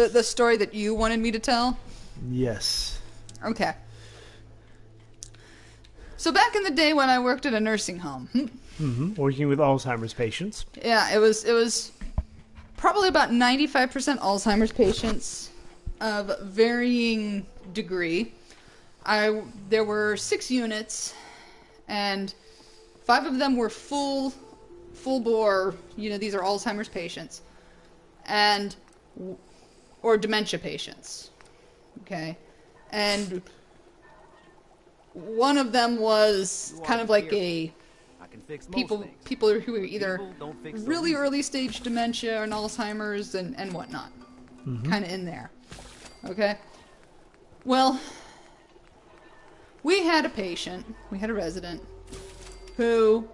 the story that you wanted me to tell? Yes. Okay. So back in the day when I worked at a nursing home. Working with Alzheimer's patients. Yeah, it was probably about 95% Alzheimer's patients of varying degree. There were 6 units, and 5 of them were full bore. These are Alzheimer's patients, or dementia patients. Okay, and one of them was kind of like a people who are either really early stage dementia and Alzheimer's and whatnot, kind of in there. Okay, well, we had a resident who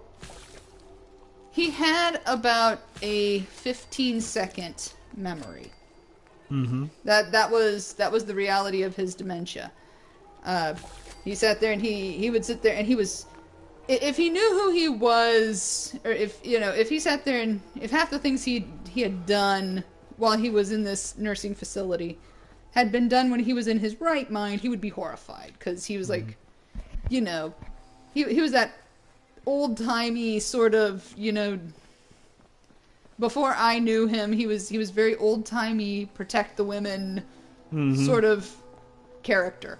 he had about a 15-second memory. That was the reality of his dementia. He sat there and he would sit there and he was, if he knew who he was, or if he sat there and if half the things he had done while he was in this nursing facility had been done when he was in his right mind, he would be horrified, because he was like, he was that old-timey sort of, before I knew him, he was very old-timey, protect the women sort of character.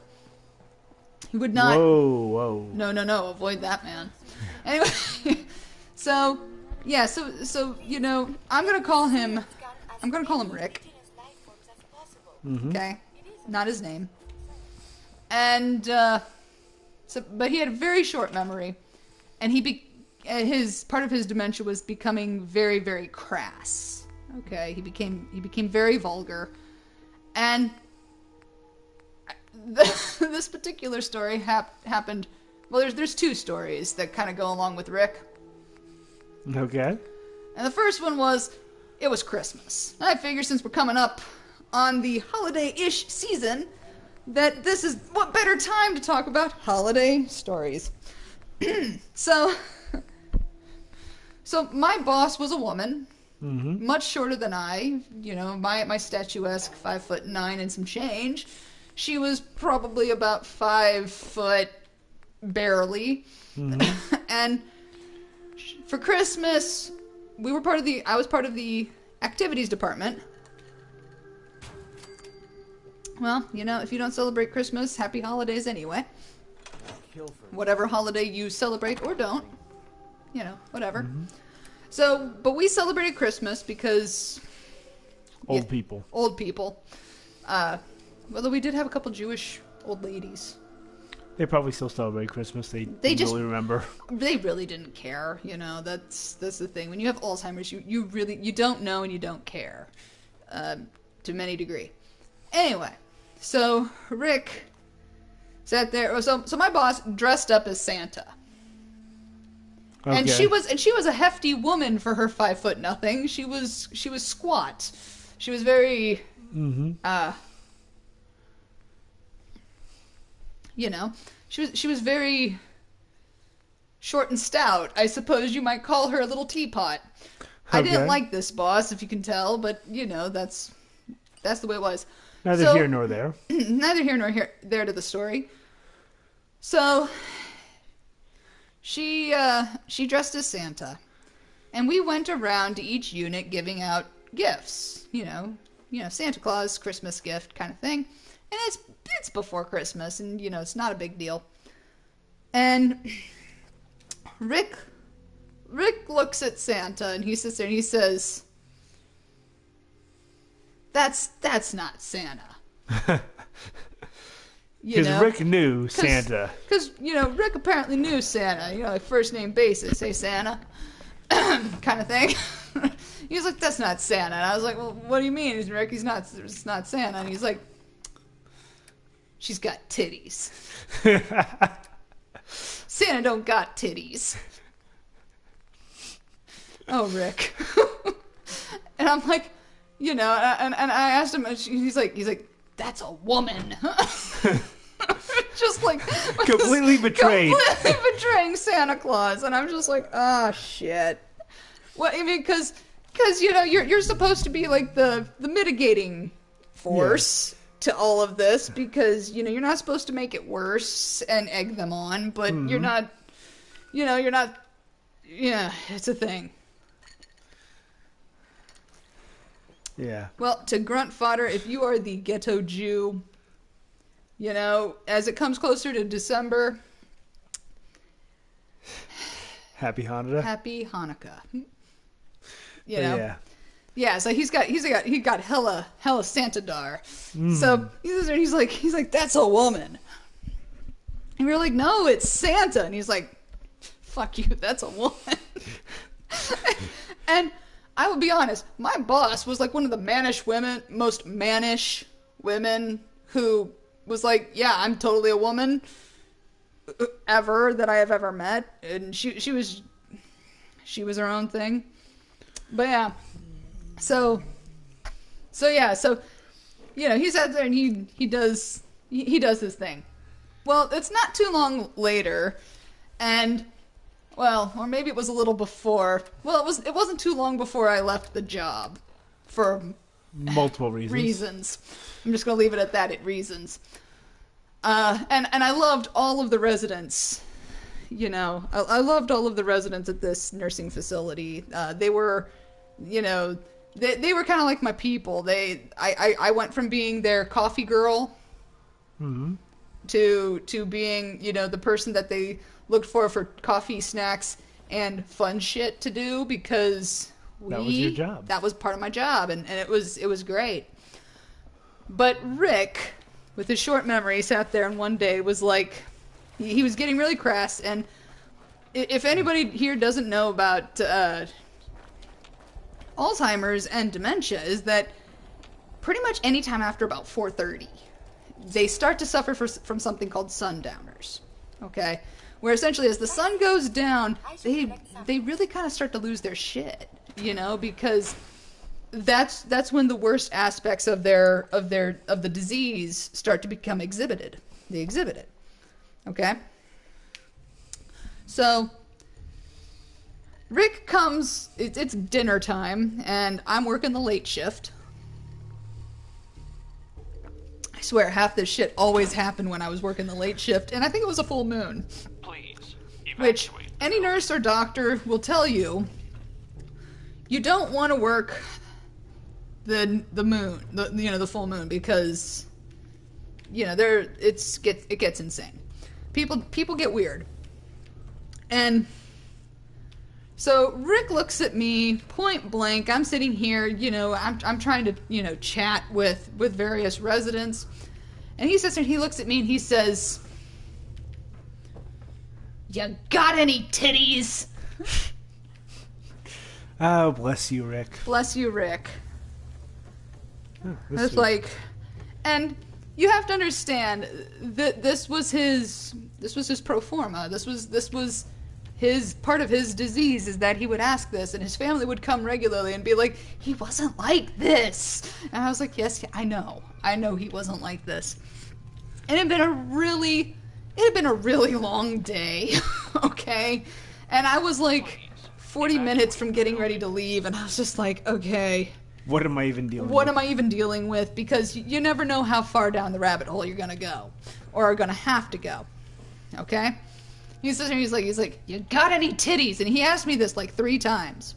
He would not... Whoa. No, avoid that man. Anyway, so I'm going to call him Rick. Okay? Not his name. And, but he had a very short memory, and part of his dementia was becoming very, very crass. Okay? He became very vulgar. And this particular story happened... Well, there's 2 stories that kind of go along with Rick. Okay. And the first one was, it was Christmas. I figure since we're coming up on the holiday-ish season, that this is what better time to talk about holiday stories. So my boss was a woman, much shorter than I. My statuesque 5'9" and some change. She was probably about 5 foot barely. And for Christmas, I was part of the activities department. Well, if you don't celebrate Christmas, happy holidays anyway. Whatever holiday you celebrate or don't. Whatever. So, but we celebrated Christmas because... Old people. Although we did have a couple Jewish old ladies. They probably still celebrate Christmas. They just really remember. They really didn't care. That's the thing. When you have Alzheimer's, you don't know and you don't care, to many degree. Anyway, so Rick sat there. So my boss dressed up as Santa, and she was a hefty woman for her 5 foot nothing. She was squat. She was very she was very short and stout. I suppose you might call her a little teapot. Okay. I didn't like this boss, if you can tell, but that's the way it was. Neither here nor there. Neither here nor there to the story. So she dressed as Santa, and we went around to each unit giving out gifts. Santa Claus, Christmas gift kind of thing. And it's before Christmas, and it's not a big deal. And Rick looks at Santa, and he sits there and he says, "That's not Santa." Because Rick knew Santa. Because Rick apparently knew Santa. Like first name basis, hey Santa, kind of thing. He's like, "That's not Santa." And I was like, "Well, what do you mean, Rick? It's not Santa." And he's like, "She's got titties." Santa don't got titties. Oh, Rick. And I'm like, and I asked him, and he's like, "That's a woman." Just like completely betrayed. Completely betraying Santa Claus. And I'm just like, "Ah, shit." Well, I mean, because you're supposed to be like the mitigating force to all of this because, you know, you're not supposed to make it worse and egg them on, but you're not, you know, yeah, it's a thing. Yeah. Well, to grunt fodder, if you are the ghetto Jew, you know, as it comes closer to December, Happy Hanukkah. Happy Hanukkah. You know? Yeah, so he got hella Santa dar. So he's like, that's a woman. And we were like, no, it's Santa. And he's like, fuck you, that's a woman. And I will be honest, my boss was like one of the most mannish women who was like, yeah, I'm totally a woman ever that I have ever met. And she was her own thing. But yeah. So you know, he's out there and he does his thing. Well, it's not too long later, and well, or maybe it was a little before. Well, it wasn't too long before I left the job for multiple reasons. I'm just gonna leave it at that. Reasons. And I loved all of the residents. You know, I loved all of the residents at this nursing facility. They were, you know. They were kind of like my people. I went from being their coffee girl to being, you know, the person that they looked for coffee, snacks, and fun shit to do because that was your job. That was part of my job, and it was great. But Rick, with his short memory, sat there and one day was like, he was getting really crass. And if anybody here doesn't know about Alzheimer's and dementia, is that pretty much any time after about 4:30, they start to suffer from something called sundowners. Okay, where essentially as the sun goes down, they really kind of start to lose their shit, you know, because that's when the worst aspects of the disease start to become exhibited. They exhibit it. Okay, so Rick comes, it's dinner time, and I'm working the late shift. I swear, half this shit always happened when I was working the late shift, and I think it was a full moon. Please, which any nurse or doctor will tell you, you don't want to work the moon, the full moon, because, you know, it gets insane. People get weird. And so Rick looks at me point blank. I'm sitting here, you know, I'm trying to, you know, chat with various residents. And he sits there and he looks at me and he says, "You got any titties?" Oh, bless you, Rick. Bless you, Rick. Oh, that's like, and you have to understand that this was his pro forma. This was his part of his disease, is that he would ask this, and his family would come regularly and be like, "He wasn't like this." And I was like, "Yes, I know he wasn't like this." And it had been a really long day, okay? And I was like 40 minutes from getting ready to leave, and I was just like, okay, what am I even dealing with? Because you never know how far down the rabbit hole you're gonna go, or are gonna have to go, okay? He's like, "You got any titties?" And he asked me this like 3 times.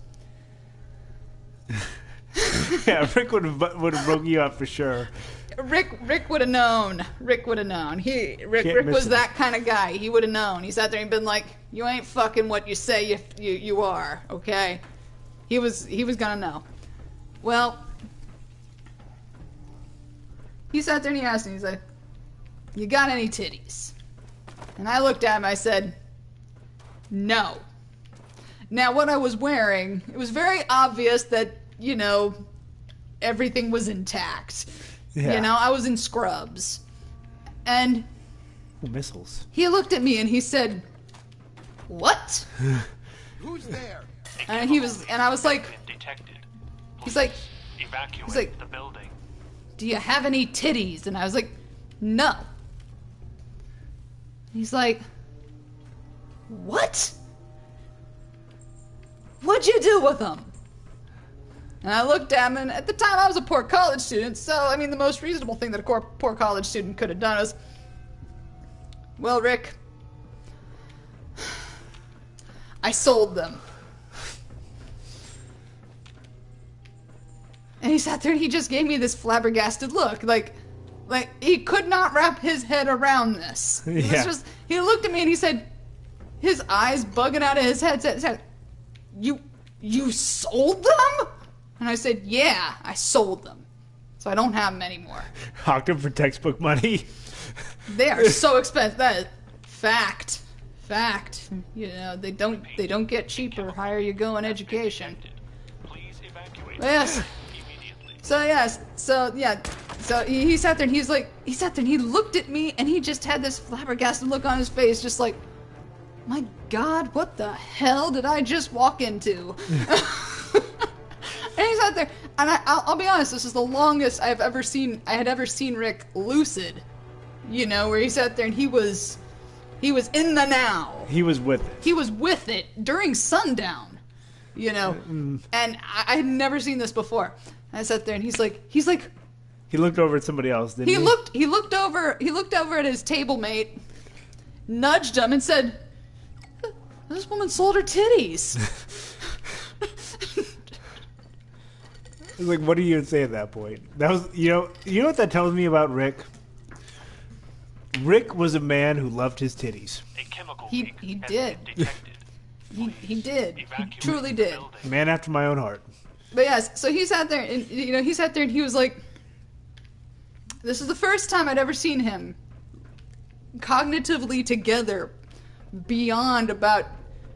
Yeah, Rick would have broken you up for sure. Rick would have known. Rick was that kind of guy. He would have known. He sat there and been like, "You ain't fucking what you say you are, okay?" He was gonna know. Well, he sat there and he asked me, he's like, "You got any titties?" And I looked at him, I said, "No." Now, what I was wearing, it was very obvious that, you know, everything was intact. Yeah. You know, I was in scrubs. And missiles. He looked at me and he said, "What?" Who's there? And I was like, he's like, the building. "Do you have any titties?" And I was like, "No." He's like, "What? What'd you do with them?" And I looked at him, and at the time I was a poor college student, so, I mean, the most reasonable thing that a poor college student could have done was, well, Rick, I sold them. And he sat there and he just gave me this flabbergasted look, like he could not wrap his head around this. It was just, he looked at me and he said, his eyes bugging out of his head, said, You sold them? And I said, yeah, I sold them. So I don't have them anymore. Hawked them for textbook money. They are so expensive. That is fact. You know, they don't get cheaper higher you go in education. Please evacuate. Yes. So he sat there and he sat there and he looked at me and he just had this flabbergasted look on his face, just like, my God, what the hell did I just walk into? And he sat there, and I'll be honest, this is the longest I had ever seen Rick lucid. You know, where he sat there and he was in the now. He was with it. He was with it during sundown. You know, and I had never seen this before. I sat there and he's like. He looked over at somebody else, didn't he? He looked over at his table mate, nudged him, and said, "This woman sold her titties." I was like, what are you gonna say at that point? That was, you know what that tells me about Rick? Rick was a man who loved his titties. A chemical he did. He did. He truly did. Man after my own heart. But yes, so he sat there and he was like, this is the first time I'd ever seen him cognitively together beyond about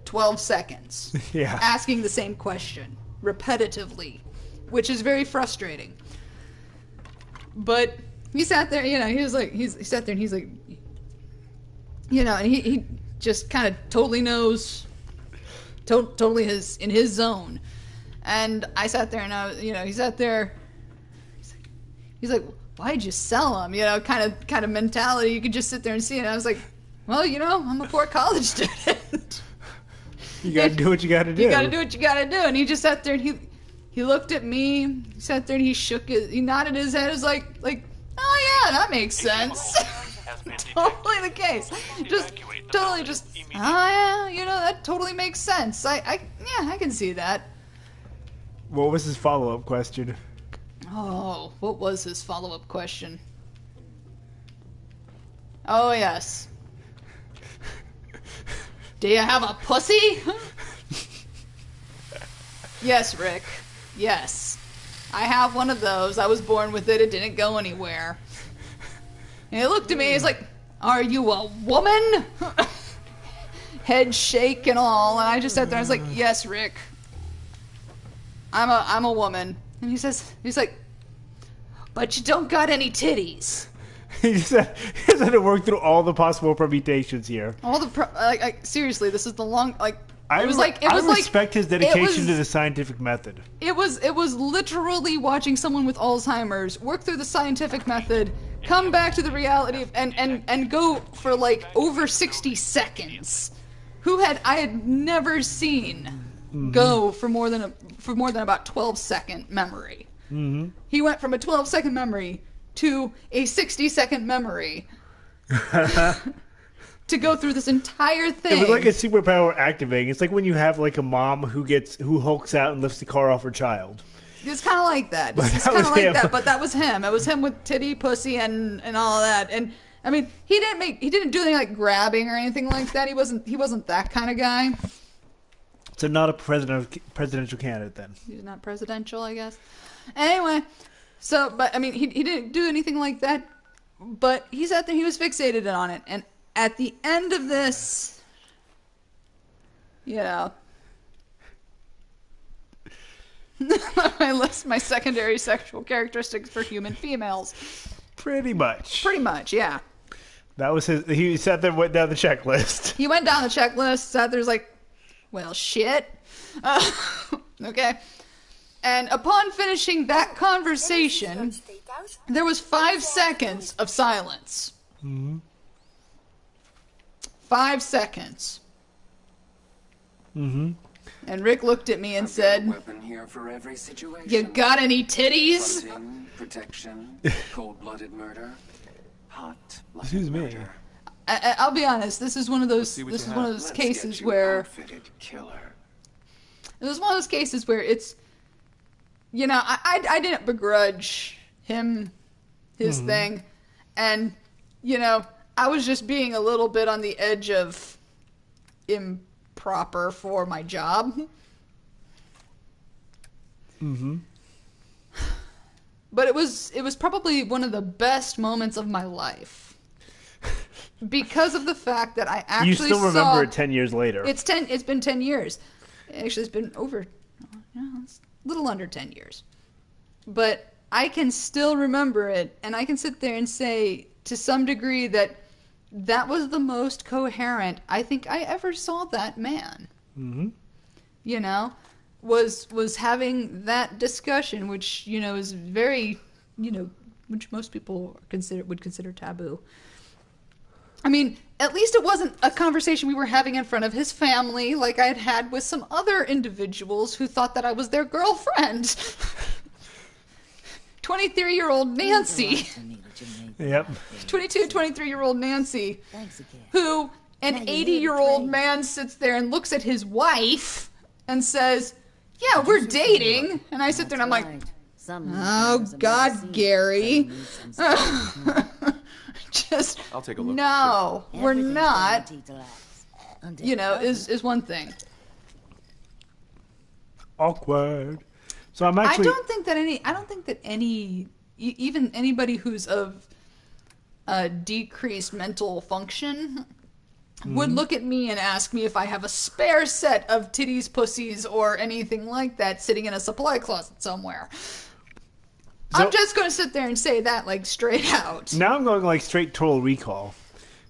12 seconds. Yeah. Asking the same question repetitively, which is very frustrating. But he sat there, you know, he sat there and he's like, you know, and he just kind of totally knows, totally in his zone. And I sat there and he sat there, he's like, why'd you sell them? You know, kind of mentality. You could just sit there and see it. And I was like, well, you know, I'm a poor college student. You gotta do what you gotta do. You gotta do what you gotta do. And he just sat there and he looked at me. He sat there and he nodded his head. It was like, oh yeah, that makes sense. Totally the case. Oh yeah, you know, that totally makes sense. I can see that. What was his follow-up question? Oh, what was his follow-up question? Oh, yes. Do you have a pussy? Yes, Rick. Yes. I have one of those. I was born with it. It didn't go anywhere. And he looked at me. He's like, are you a woman? Head shake and all. And I just sat there. I was like, yes, Rick. I'm a woman. And he's like, but you don't got any titties. He said to work through all the possible permutations here. All the seriously, this is the long I respect his dedication to the scientific method. It was literally watching someone with Alzheimer's work through the scientific method, come back to the reality of, and go for like over 60 seconds. I had never seen go for more than about 12-second memory. Mm-hmm. He went from a 12-second memory to a 60-second memory to go through this entire thing. It was like a superpower activating. It's like when you have like a mom who hulks out and lifts the car off her child. It's kind of like that. It's kind of like that, but that was him. It was him with titty, pussy, and all that. And I mean, he didn't do anything like grabbing or anything like that. He wasn't that kind of guy. So not a presidential candidate then. He's not presidential, I guess. Anyway, but I mean, he didn't do anything like that. But he sat there, he was fixated on it, and at the end of this, you know, I list my secondary sexual characteristics for human females. Pretty much, yeah. That was he sat there and went down the checklist. He went down the checklist, sat there, like, well, shit. Okay. And upon finishing that conversation, there was 5 seconds of silence. Mm-hmm. 5 seconds. Mm-hmm. And Rick looked at me and said, weapon here for every situation. "You got any titties?" Hunting, protection, cold-blooded murder, hot Excuse me. murder. I'll be honest. This is one of those. what This you is one of have. those Let's cases get you where outfitted, killer. it was one of those cases where it's, you know, I didn't begrudge him his thing, and you know, I was just being a little bit on the edge of improper for my job. But it was probably one of the best moments of my life. Because of the fact that I actually You still remember saw, it 10 years later. It's been 10 years. Actually, it's been over, it's a little under 10 years. But I can still remember it, and I can sit there and say, to some degree, that was the most coherent I think I ever saw that man. You know, was having that discussion, which, you know, is very, you know, which most people would consider taboo. I mean, at least it wasn't a conversation we were having in front of his family like I had had with some other individuals who thought that I was their girlfriend. 23-year-old Nancy. Yep. 22, 23-year-old Nancy. Who an 80-year-old man sits there and looks at his wife and says, "Yeah, we're dating." And I sit there and I'm like, "Oh, God, Gary." Just, I'll take a look. no, we're not, you know, is one thing. Awkward. So I'm actually... I don't think that any, even anybody who's of decreased mental function would look at me and ask me if I have a spare set of titties, pussies, or anything like that sitting in a supply closet somewhere. I'm just going to sit there and say that, like, straight out. Now I'm going, like, straight Total Recall.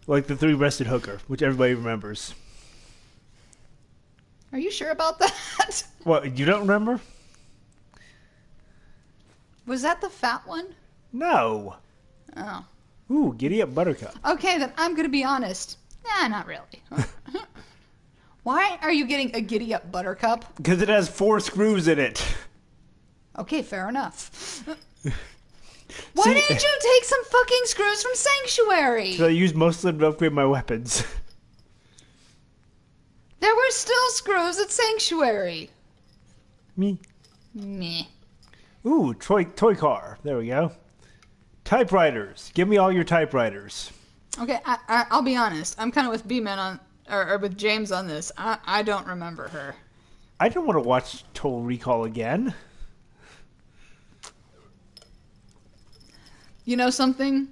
Like the three-breasted hooker, which everybody remembers. Are you sure about that? What, you don't remember? Was that the fat one? No. Oh. Ooh, Giddy Up Buttercup. Okay, then I'm going to be honest. Nah, not really. Why are you getting a Giddy Up Buttercup? Because it has 4 screws in it. Okay, fair enough. Why didn't you take some fucking screws from Sanctuary? So I used most of them to upgrade my weapons. There were still screws at Sanctuary. Me. Meh. Ooh, toy car. There we go. Typewriters. Give me all your typewriters. Okay, I'll be honest. I'm kind of with B-Man on, or with James on this. I don't remember her. I don't want to watch Total Recall again. You know something?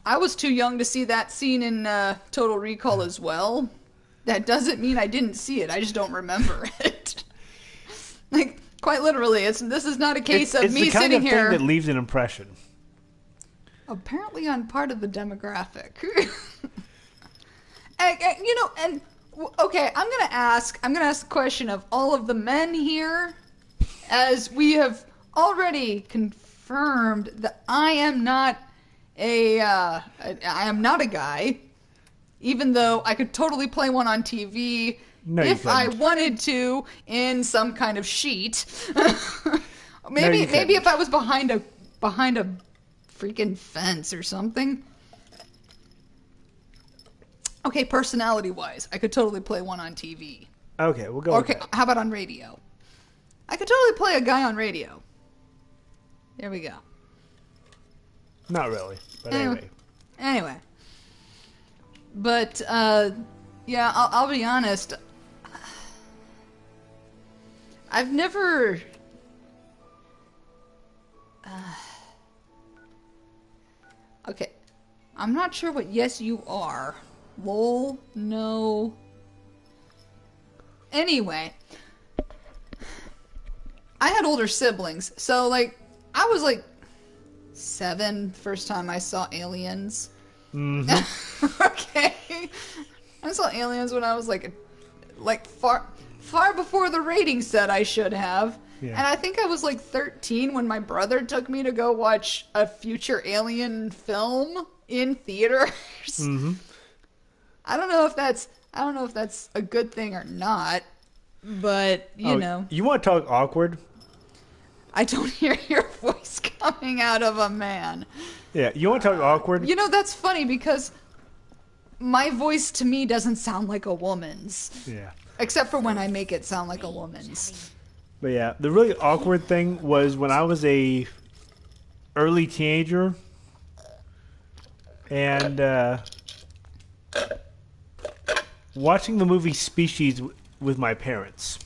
I was too young to see that scene in Total Recall as well. That doesn't mean I didn't see it. I just don't remember it. Like, quite literally, this is not a case of me sitting here. It's the kind of thing that leaves an impression. Apparently, I'm part of the demographic. You know, and okay, I'm gonna ask the question of all of the men here, as we have already confirmed that I am not a guy, even though I could totally play one on TV if I wanted to in some kind of sheet. maybe if I was behind a freaking fence or something. Okay, personality-wise, I could totally play one on TV. Okay, we'll go. Okay, how about on radio? I could totally play a guy on radio. There we go. Not really, but anyway. Anyway. But, yeah, I'll be honest. I've never... okay. I'm not sure what yes you are. Lol, no. Anyway. I had older siblings, so, like, I was, like, 7 first time I saw Aliens. Mm-hmm. Okay. I saw Aliens when I was, like far before the rating said I should have. Yeah. And I think I was, like, 13 when my brother took me to go watch a future Alien film in theaters. Mm-hmm. I don't know if that's a good thing or not. But, you know. You want to talk awkward? I don't hear your voice coming out of a man. Yeah, you want to talk awkward? You know, that's funny because my voice to me doesn't sound like a woman's. Yeah. Except for when I make it sound like a woman's. But yeah, the really awkward thing was when I was a early teenager and watching the movie Species with my parents.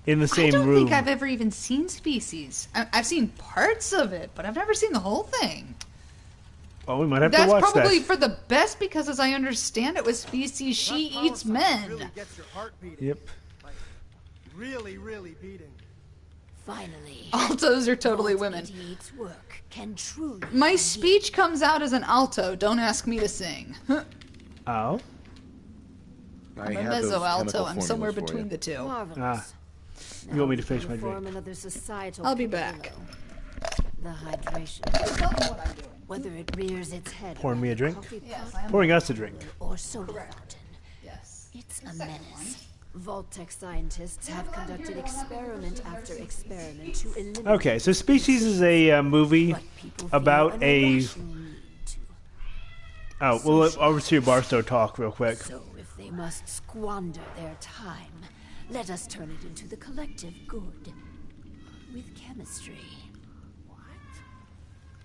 In the same room. I don't think I've ever even seen Species. I've seen parts of it, but I've never seen the whole thing. Oh, we might have to watch that. That's probably for the best because, as I understand it, with Species, she eats men. Really gets your heart beating. Yep. Like, really, really beating. Finally. Altos are totally women. Work can truly My speech comes out as an alto. Don't ask me to sing. Oh? I'm a mezzo alto. I'm somewhere between the two. Marvelous. You want me to finish my drink? I'll be back. The hydration. Tell me what I'm doing. Whether it rears its head. Pouring me a drink? Yes, I am. Pouring us a drink. Or soda fountain. Yes. It's a menace. Vault-Tec scientists have conducted experiment after experiment to eliminate. Okay, so Species is a movie about a. Oh, well, let Overseer Barstow talk real quick. So if they must squander their time, let us turn it into the collective good. With chemistry. What?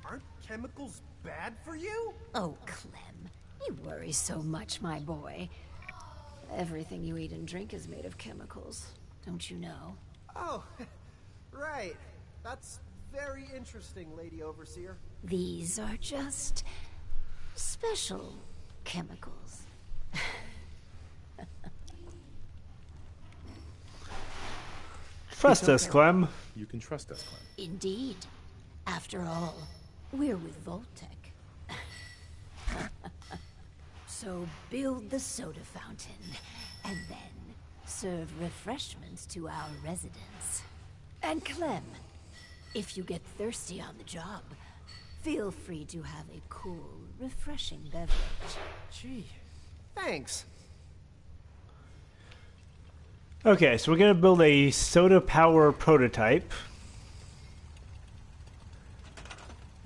Aren't chemicals bad for you? Oh, Clem, you worry so much, my boy. Everything you eat and drink is made of chemicals. Don't you know? Oh, right. That's very interesting, Lady Overseer. These are just special chemicals. Trust us, Clem. You can trust us, Clem. Indeed. After all, we're with Vault-Tec. So build the soda fountain, and then serve refreshments to our residents. And Clem, if you get thirsty on the job, feel free to have a cool, refreshing beverage. Gee, thanks. Okay, so we're going to build a soda power prototype.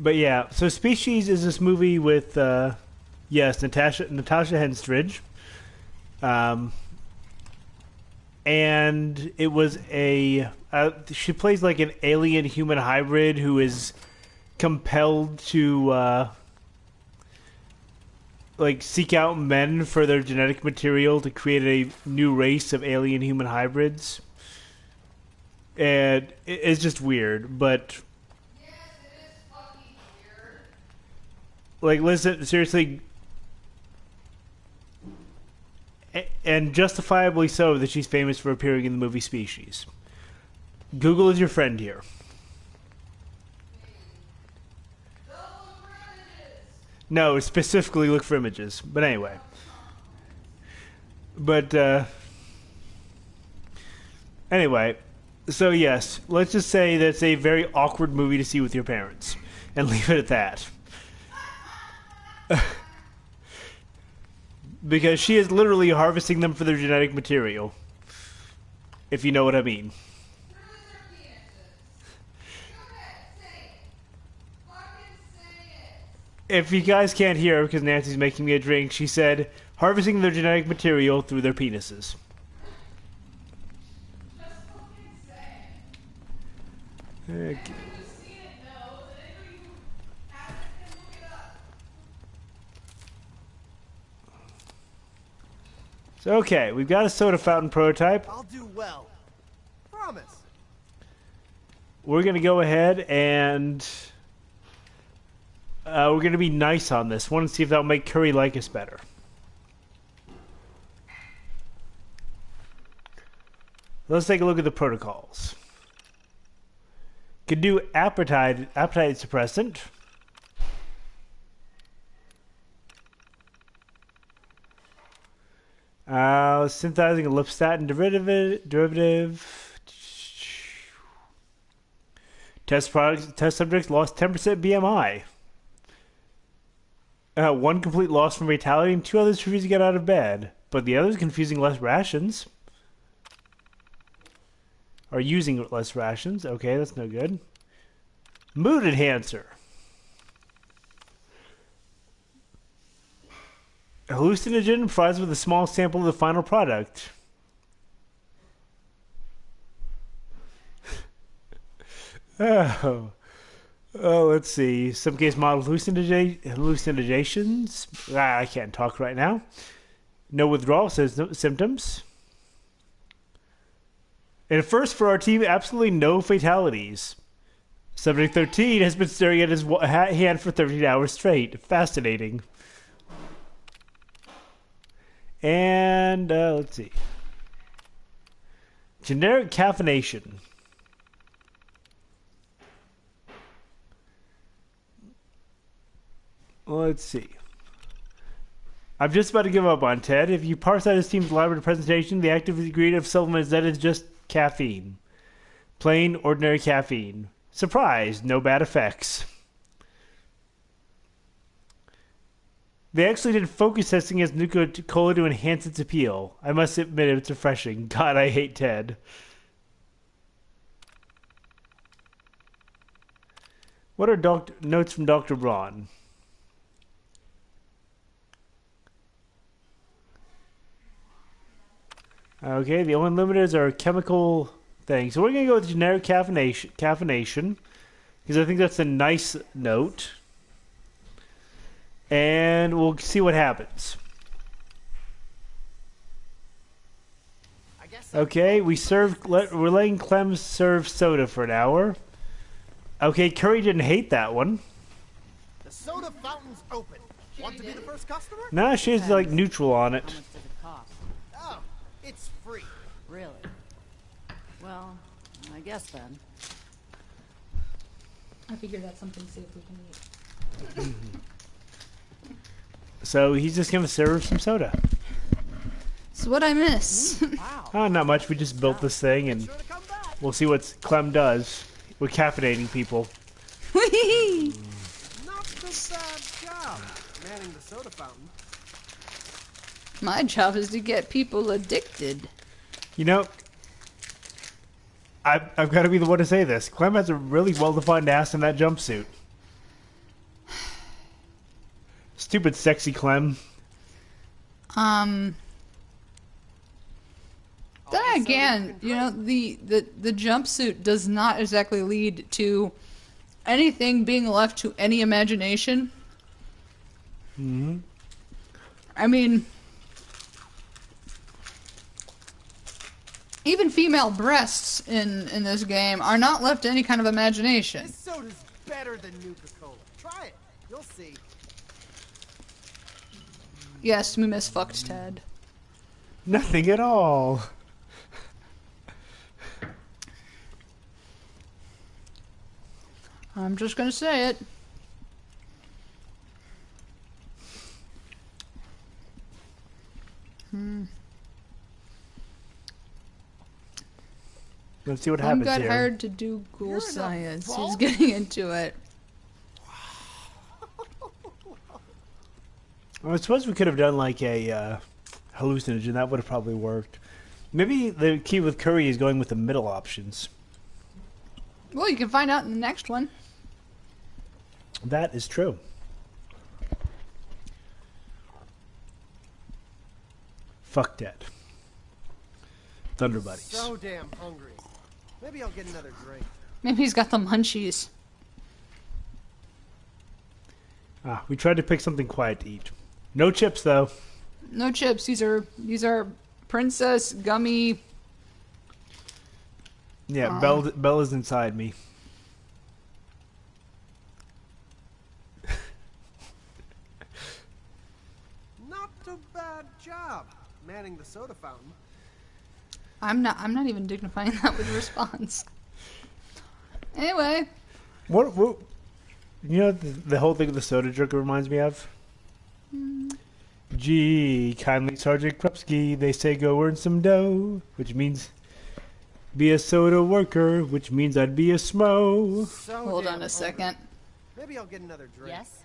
But yeah, so Species is this movie with, yes, Natasha Henstridge. And it was a, she plays like an alien human hybrid who is compelled to, like, seek out men for their genetic material to create a new race of alien human hybrids. And it's just weird, but... Yes, it is fucking weird. Like, listen, seriously... And justifiably so that she's famous for appearing in the movie Species. Google is your friend here. No, specifically look for images. But anyway. But, anyway. So, yes. Let's just say that's a very awkward movie to see with your parents. And leave it at that. Because she is literally harvesting them for their genetic material. If you know what I mean. If you guys can't hear because Nancy's making me a drink, she said, harvesting their genetic material through their penises. Okay. So, okay, we've got a soda fountain prototype. I'll do well. Promise. We're going to go ahead and... we're going to be nice on this one and see if that'll make Curry like us better. Let's take a look at the protocols. Could do appetite suppressant. Synthesizing a lipostatin derivative. Test subjects lost 10% BMI. One complete loss from fatality, and 2 others refuse to get out of bed. But the others confusing less rations. Or using less rations. Okay, that's no good. Mood enhancer. Hallucinogen provides with a small sample of the final product. Oh, let's see. Some case model hallucinations. I can't talk right now. No withdrawal says no symptoms. And first for our team, absolutely no fatalities. Subject 13 has been staring at his hand for 13 hours straight. Fascinating. And let's see. Generic caffeination. Let's see. I'm just about to give up on Ted. If you parse out his team's elaborate presentation, the active ingredient of supplement is that it's just caffeine. Plain, ordinary caffeine. Surprise, no bad effects. They actually did focus testing as Nuka-Cola to enhance its appeal. I must admit it's refreshing. God, I hate Ted. What are notes from Dr. Braun? Okay, the only limiters are chemical things. So we're going to go with generic caffeination. Because I think that's a nice note. And we'll see what happens. Okay, we're letting Clem serve soda for an hour. Okay, Curry didn't hate that one. The soda fountain's open. Want to be the first customer? Nah, she's like neutral on it. How much does it cost? Oh, it's free. Really? Well, I guess then. I figure that's something safe we can eat. So he's just gonna serve some soda. So what I miss? Wow. Oh, not much. We just built this thing, and Sure to come back. we'll see what Clem does with caffeinating people. Whee! Not the bad job manning the soda fountain. My job is to get people addicted. You know, I've got to be the one to say this. Clem has a really well-defined ass in that jumpsuit. Stupid sexy Clem. Then again, you know, the jumpsuit does not exactly lead to anything being left to any imagination. Mm-hmm. I mean, even female breasts in this game are not left to any kind of imagination. This soda's better than Nuka-Cola. Try it. You'll see. Yes, we misfucked Ted. Nothing at all. I'm just gonna say it. Let's see what Clem happens got here. hired to do cool You're in a science. He's vault? getting into it. I suppose we could have done like a hallucinogen. That would have probably worked. Maybe the key with Curry is going with the middle options. Well, you can find out in the next one. That is true. Fuck that. Thunder Buddies. So damn hungry. Maybe I'll get another drink. Maybe he's got the munchies. We tried to pick something quiet to eat. No chips though. No chips. These are princess gummy. Yeah, Belle is inside me. Not a bad job manning the soda fountain. I'm not even dignifying that with a response. Anyway. What you know the whole thing with the soda jerk reminds me of? Gee, kindly Sergeant Krupski, they say go earn some dough, which means be a soda worker, which means I'd be a smo. So Hold damn on a hungry. second. Maybe I'll get another drink. Yes?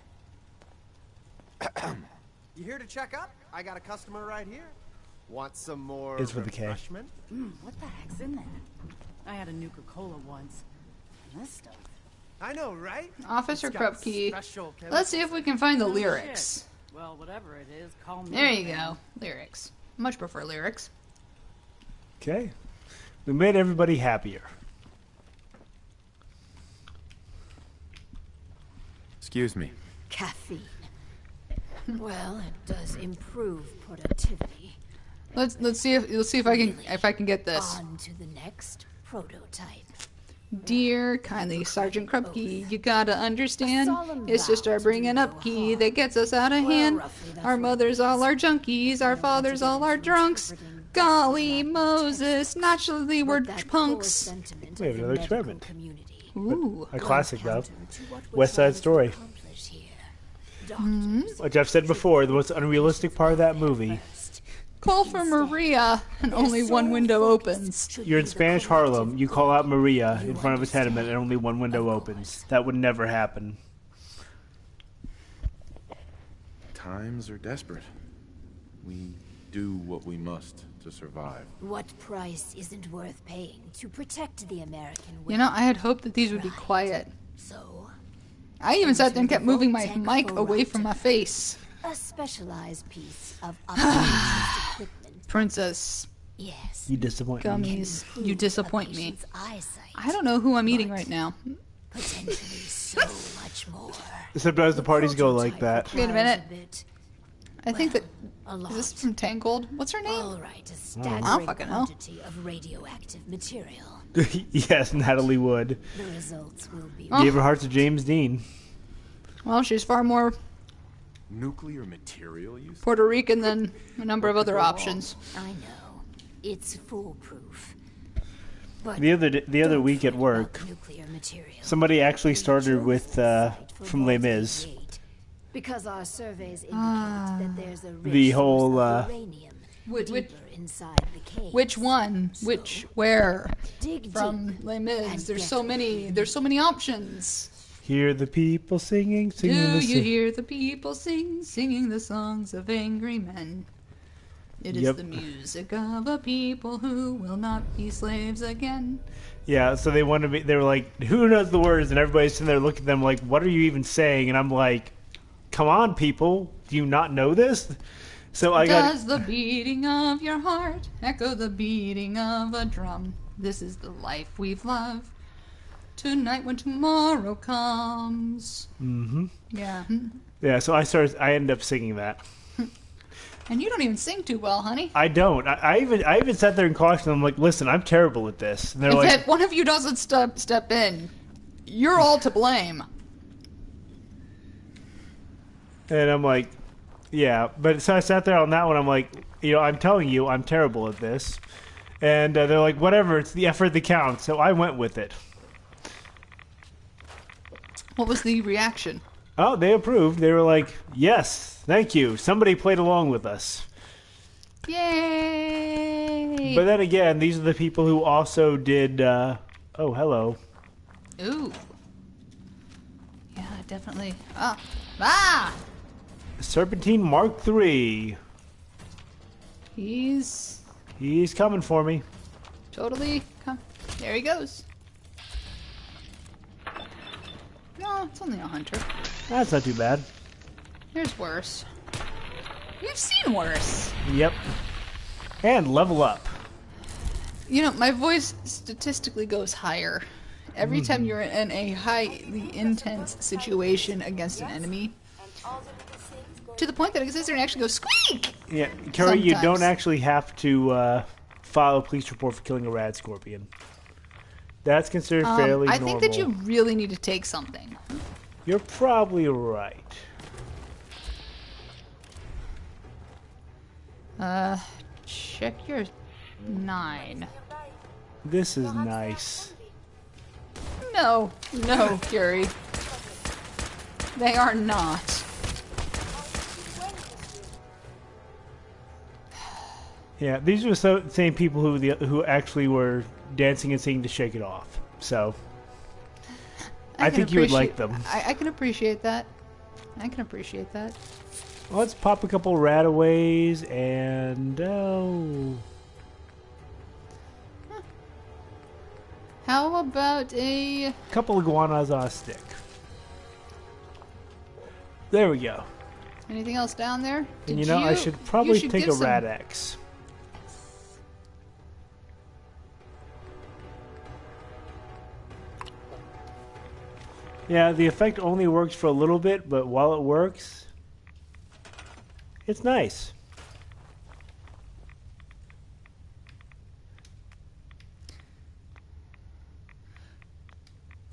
You here to check up? I got a customer right here. Want some more It's with the K. refreshment? What the heck's in there? I had a Nuka-Cola once. And this stuff. I know, right? Officer It's got Krupke. special Let's see if we can find the Oh, lyrics. shit. Well, whatever it is, call me. There you go. Lyrics. Much prefer lyrics. Okay. We made everybody happier. Excuse me. Caffeine. Well, it does improve productivity. Let's see if I can get this. On to the next prototype. Dear kindly Sergeant Krupke, you gotta understand, solemn it's just vow our to bringing do up no key harm. that gets us out of Well, hand. roughly, that's Our what it mothers is. all are junkies, our fathers all are drunks. Golly Moses, naturally we're But that core punks. sentiment We have of the another medical experiment. community Ooh. A classic, though. counter to what we're West Side trying to Story. accomplish here. Doctors Which I've said before, the most unrealistic part of that movie. first. Call for Maria, and only one window opens. Should You're in be the Spanish collective Harlem, you call out Maria in You front of a tenement and understand? only one window Of opens. course. That would never happen. Times are desperate. We do what we must to survive. What price isn't worth paying to protect the American You women? know, I had hoped that these would be quiet. So, I even sat there and kept moving my mic away from my face. a specialized piece of operations equipment. Princess Yes. You disappoint me. Gummies, you disappoint me. Patient's eyesight. I don't know who I'm eating right now. Potentially so much more. Sometimes the parties go like that. Wait a minute. Bit, I think that a lot. is this from Tangled? What's her name? All right, a I staggering don't fucking know. quantity of radioactive material. Yes, Natalie Wood. The results will be Gave her heart to James Dean. Well, she's far more Nuclear material use? Puerto Rican than a number of What could other go wrong? options. I know. It's foolproof. But The other don't week at fret work, about nuclear material. somebody actually We started chose with the site for from Les Vault Mis. 88 because our surveys indicate Ah. that there's a rich The whole, source of uranium Which- deeper inside the cave. Which one? Which? Where? Dig From deep Les Mis. and There's get so many. There's so many options. Hear the people singing, Do singing the you song. hear the people singing the songs of angry men? It is Yep. the music of a people who will not be slaves again. Yeah, so they wanted me. They were like, "Who knows the words?" And everybody's sitting there looking at them like, "What are you even saying?" And I'm like, "Come on, people, do you not know this?" So I got. Does the beating of your heart echo the beating of a drum? This is the life we've loved. Tonight when tomorrow comes. Mm-hmm. Yeah. Yeah, so I ended up singing that. And you don't even sing too well, honey. I don't. I even sat there and cautioned them, like, "Listen, I'm terrible at this." And they're like, If one of you doesn't step in, you're all to blame. and I'm like, "Yeah," but so I sat there on that one. I'm like, I'm telling you, I'm terrible at this. And they're like, "Whatever, it's the effort that counts." So I went with it. What was the reaction? Oh, they approved. They were like, "Yes, thank you. Somebody played along with us." Yay! But then again, these are the people who also did. Oh, hello. Ooh. Yeah, definitely. Ah! Serpentine Mark III. He's He's coming for me. totally. There he goes. No, it's only a hunter. That's not too bad. There's worse. We've seen worse. Yep. And level up. You know, my voice statistically goes higher every time you're in a highly intense situation against an enemy. To the point that it sits there and actually goes squeak! Yeah, Carrie, you don't Sometimes. actually have to file a police report for killing a rad scorpion. That's considered fairly I normal. think that you really need to take something. You're probably right. Check your 9. This is nice. No, Curie. They are not. Yeah, these are the same people who actually were dancing and singing to Shake It Off. So, I can think you would like appreciate- them. I can appreciate that. I can appreciate that. Let's pop a couple rataways and oh. How about a Couple iguanas on a stick. There we go. anything else down there? And you know, I should probably you should take a give some- rat X. Yeah, the effect only works for a little bit, but while it works, it's nice.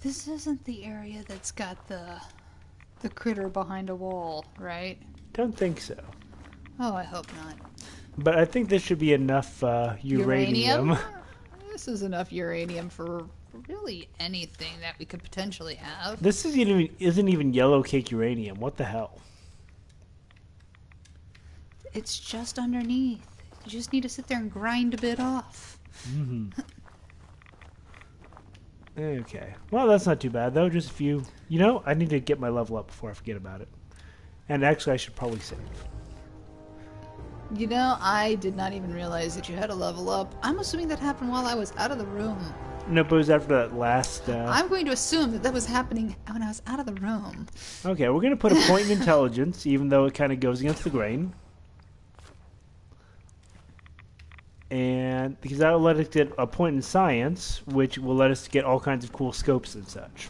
This isn't the area that's got the critter behind a wall, right? Don't think so. Oh, I hope not. But I think this should be enough uranium. This is enough uranium for really anything that we could potentially have. This isn't even yellow cake uranium. What the hell? It's just underneath. You just need to sit there and grind a bit off. Okay. Well, that's not too bad, though. Just a few. You know, I need to get my level up before I forget about it. And actually, I should probably save. You know, I did not even realize that you had a level up. I'm assuming that happened while I was out of the room. Nope, it was after that last... I'm going to assume that that was happening when I was out of the room. Okay, we're going to put a point in intelligence, even though it kind of goes against the grain. And because that'll let us get a point in science, which will let us get all kinds of cool scopes and such.